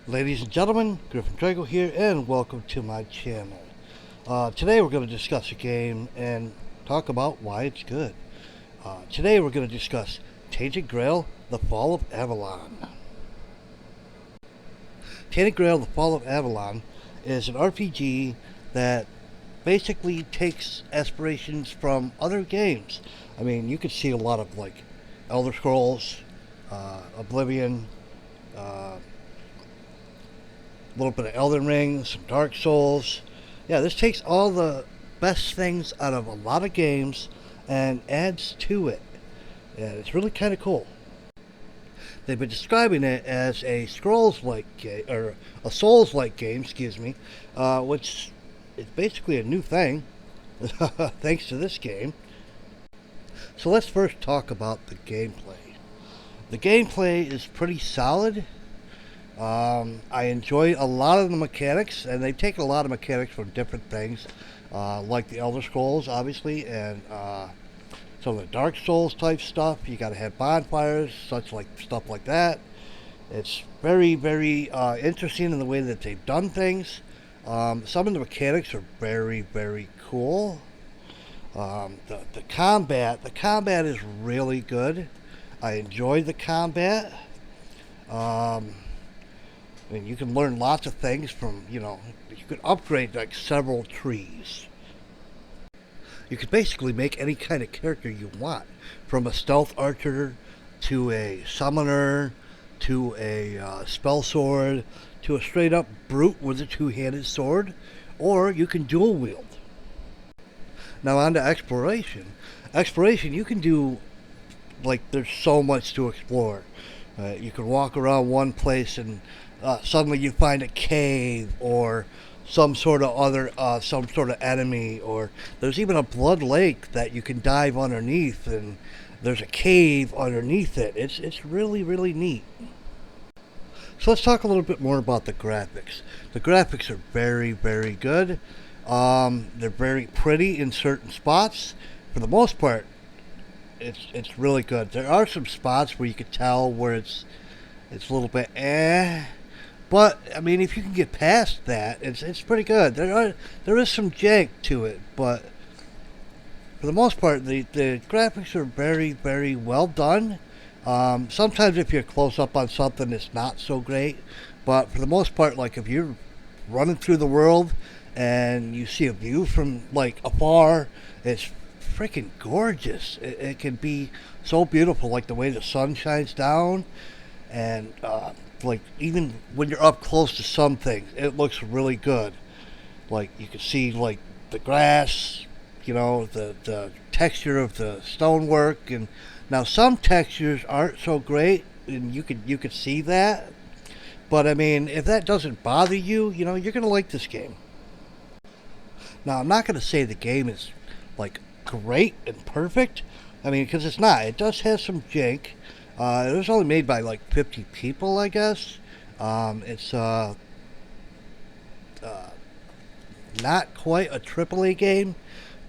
Ladies and gentlemen, Griffin Drago here, and welcome to my channel. Today we're going to discuss a game and talk about why it's good. Today we're going to discuss Tainted Grail, The Fall of Avalon. Tainted Grail, The Fall of Avalon is an RPG that basically takes aspirations from other games. I mean, you could see a lot of like Elder Scrolls, Oblivion, a little bit of Elden Ring, some Dark Souls. Yeah, this takes all the best things out of a lot of games and adds to it. And it's really kind of cool. They've been describing it as a Scrolls-like game, or a Souls-like game, which is basically a new thing, thanks to this game. So let's first talk about the gameplay. The gameplay is pretty solid. I enjoy a lot of the mechanics, and they take a lot of mechanics from different things, like the Elder Scrolls, obviously, and some of the Dark Souls type stuff. You gotta have bonfires, stuff like that. It's very, very interesting in the way that they've done things. Some of the mechanics are very, very cool. The combat is really good. I enjoyed the combat. And you can learn lots of things from, you could upgrade like several trees. You could basically make any kind of character you want, from a stealth archer to a summoner to a spell sword to a straight up brute with a two-handed sword, or you can dual wield. Now on to exploration. Exploration, you can do, like, there's so much to explore. You can walk around one place and suddenly you find a cave or some sort of enemy, or there's even a blood lake that you can dive underneath, and there's a cave underneath it. It's really, really neat. So let's talk a little bit more about the graphics. The graphics are very, very good. They're very pretty in certain spots. For the most part, it's really good. There are some spots where you could tell where it's a little bit but I mean, if you can get past that, it's pretty good. There is some jank to it, but for the most part, the graphics are very, very well done. Sometimes if you're close up on something, it's not so great, but for the most part, like if you're running through the world and you see a view from like afar, it's freaking gorgeous. It can be so beautiful, like the way the sun shines down, and like even when you're up close to some things, it looks really good. Like you can see like the grass, the texture of the stonework, and now some textures aren't so great, and you could see that. But I mean, if that doesn't bother you, you're gonna like this game. Now I'm not gonna say the game is like great and perfect. I mean, because it's not. It does have some jank. It was only made by like 50 people, I guess. It's not quite a AAA game,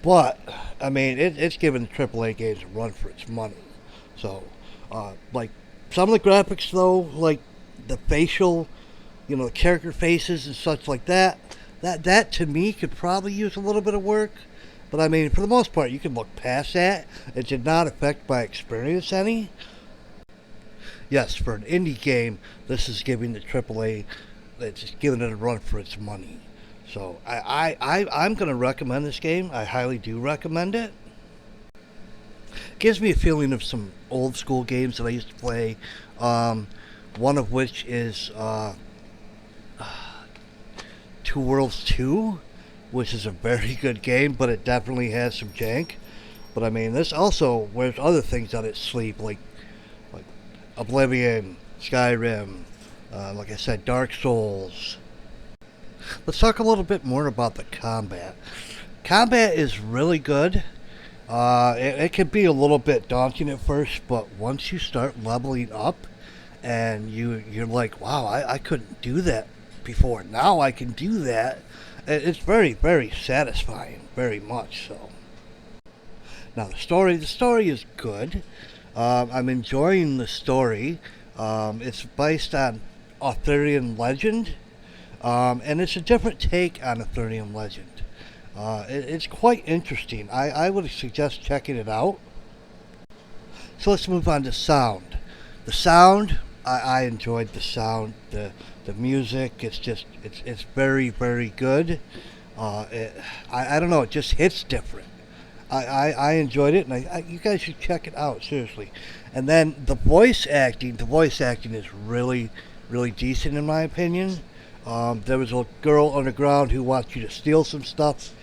but I mean, it's giving AAA games a run for its money. So, like some of the graphics, though, like the facial, the character faces and such like that to me could probably use a little bit of work. But I mean, for the most part, you can look past that. It did not affect my experience any. Yes, for an indie game, this is giving the AAA, it's giving it a run for its money. So I'm going to recommend this game. I highly do recommend it. It gives me a feeling of some old school games that I used to play. One of which is Two Worlds 2, which is a very good game, but it definitely has some jank. But I mean, this also wears other things on its sleeve, like Oblivion, Skyrim, like I said, Dark Souls. Let's talk a little bit more about the combat. Combat is really good. It can be a little bit daunting at first, but once you start leveling up, and you're like, wow, I couldn't do that before. Now I can do that. It's very, very satisfying, very much so. Now the story is good. I'm enjoying the story. It's based on Arthurian legend, and it's a different take on Arthurian legend. It's quite interesting. I would suggest checking it out. So let's move on to sound. The sound, I enjoyed the sound. The music, it's very, very good. I don't know, it just hits different. I enjoyed it, and you guys should check it out, seriously. And then the voice acting is really, really decent in my opinion. There was a girl underground who wants you to steal some stuff.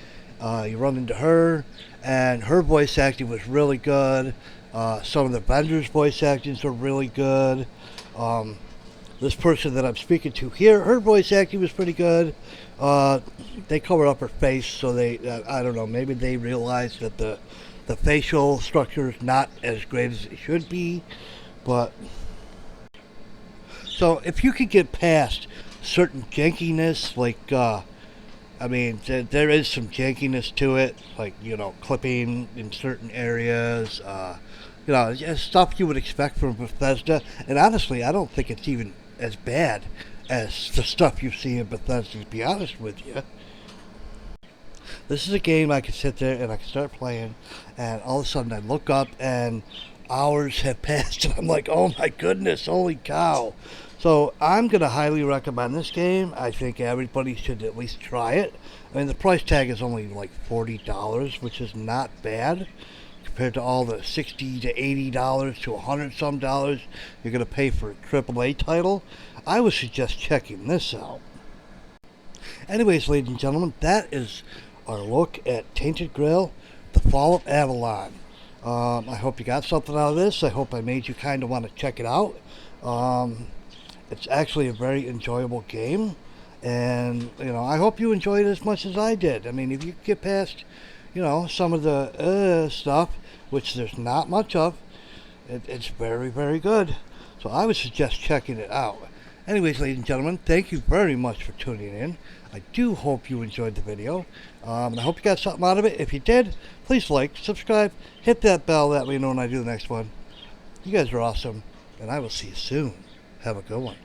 You run into her, and her voice acting was really good. Some of the vendors' voice actings are really good. This person that I'm speaking to here, her voice acting was pretty good. They covered up her face, so I don't know, maybe they realized that the facial structure is not as great as it should be. But so if you could get past certain jankiness, like there is some jankiness to it, like clipping in certain areas, just stuff you would expect from Bethesda. And honestly, I don't think it's even as bad as the stuff you see in Bethesda, to be honest with you. This is a game I could sit there and I could start playing, and all of a sudden I look up and hours have passed, and I'm like, oh my goodness, holy cow. So I'm going to highly recommend this game. I think everybody should at least try it. I mean, the price tag is only like $40, which is not bad compared to all the $60 to $80 to $100 some dollars you're going to pay for a AAA title. I would suggest checking this out. Anyways, ladies and gentlemen, that is our look at Tainted Grail, The Fall of Avalon. I hope you got something out of this. I hope I made you kind of want to check it out. It's actually a very enjoyable game, and I hope you enjoyed it as much as I did. I mean, if you get past some of the stuff, which there's not much of, it's very, very good. So I would suggest checking it out. Anyways, ladies and gentlemen, thank you very much for tuning in. I do hope you enjoyed the video, and I hope you got something out of it. If you did, please like, subscribe, hit that bell, that way you know when I do the next one. You guys are awesome, and I will see you soon. Have a good one.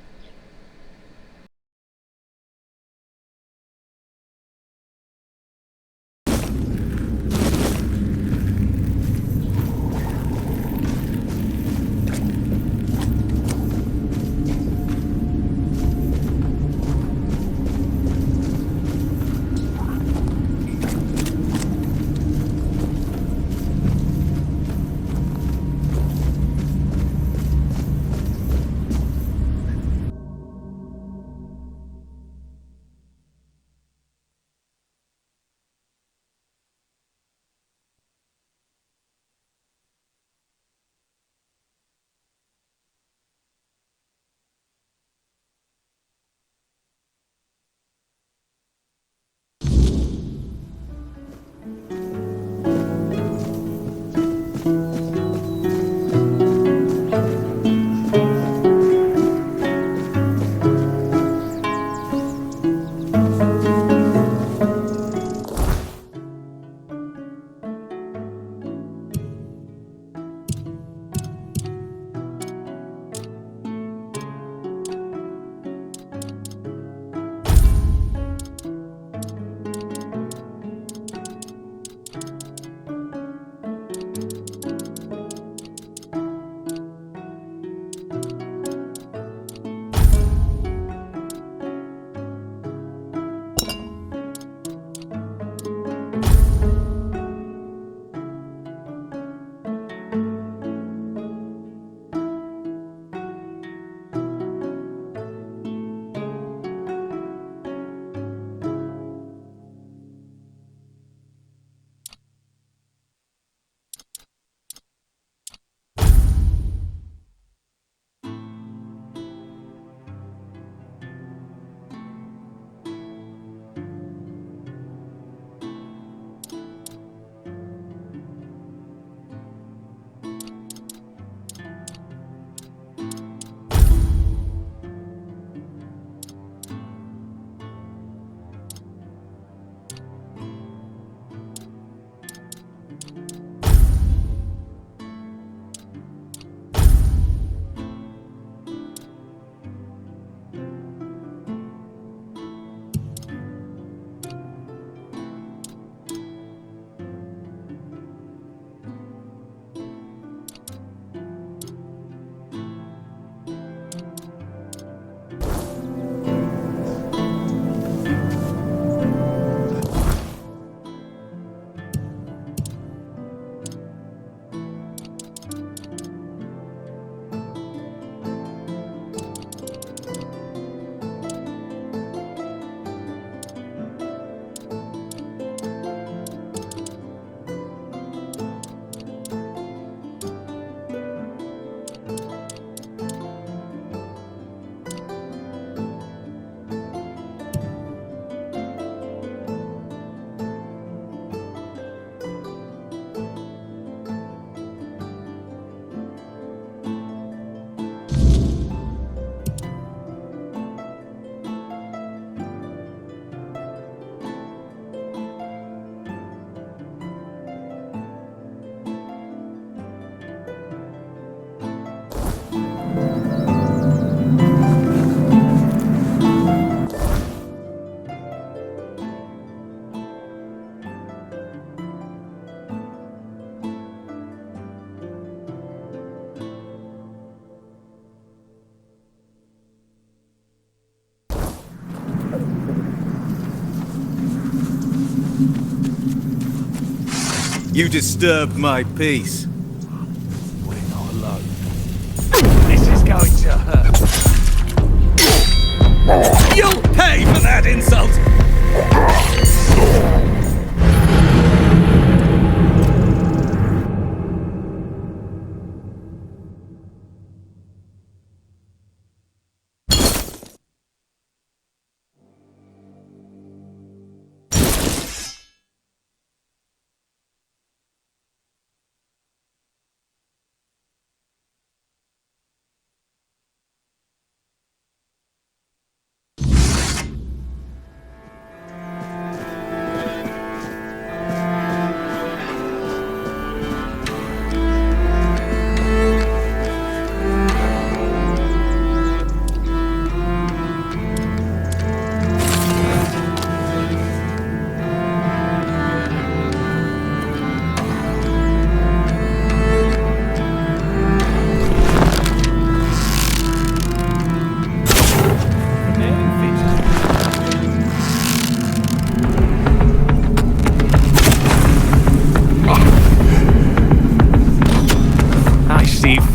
You disturbed my peace. We're not alone. This is going to hurt. You'll pay for that insult!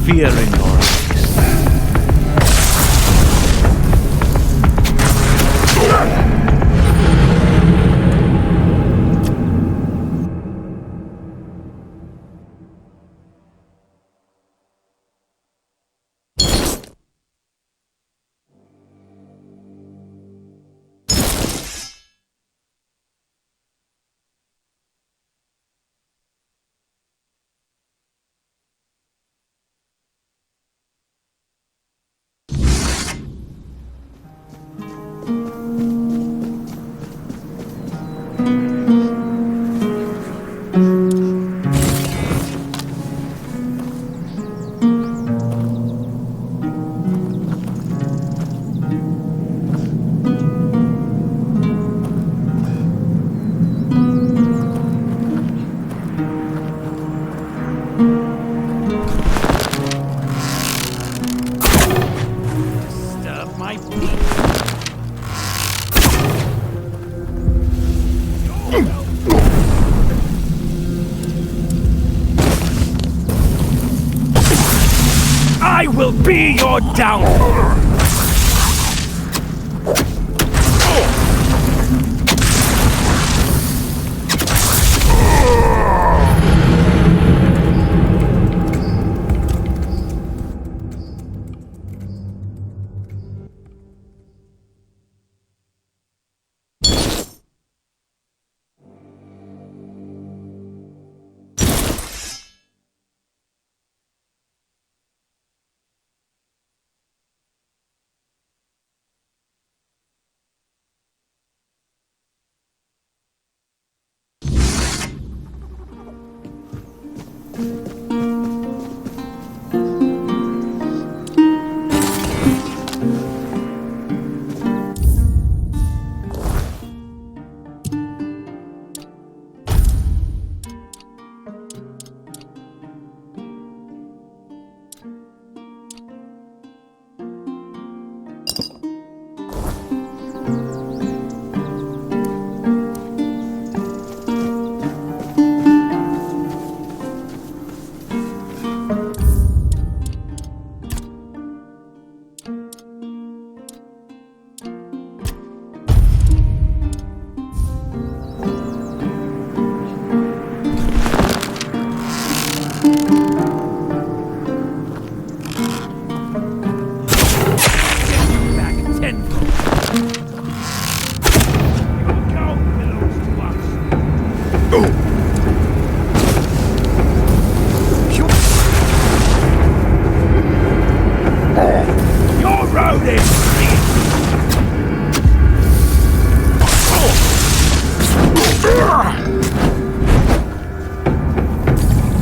Fear in your eyes. I will be your downfall!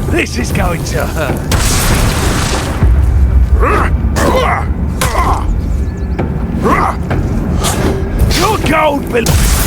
This is going to hurt. Your gold belongs.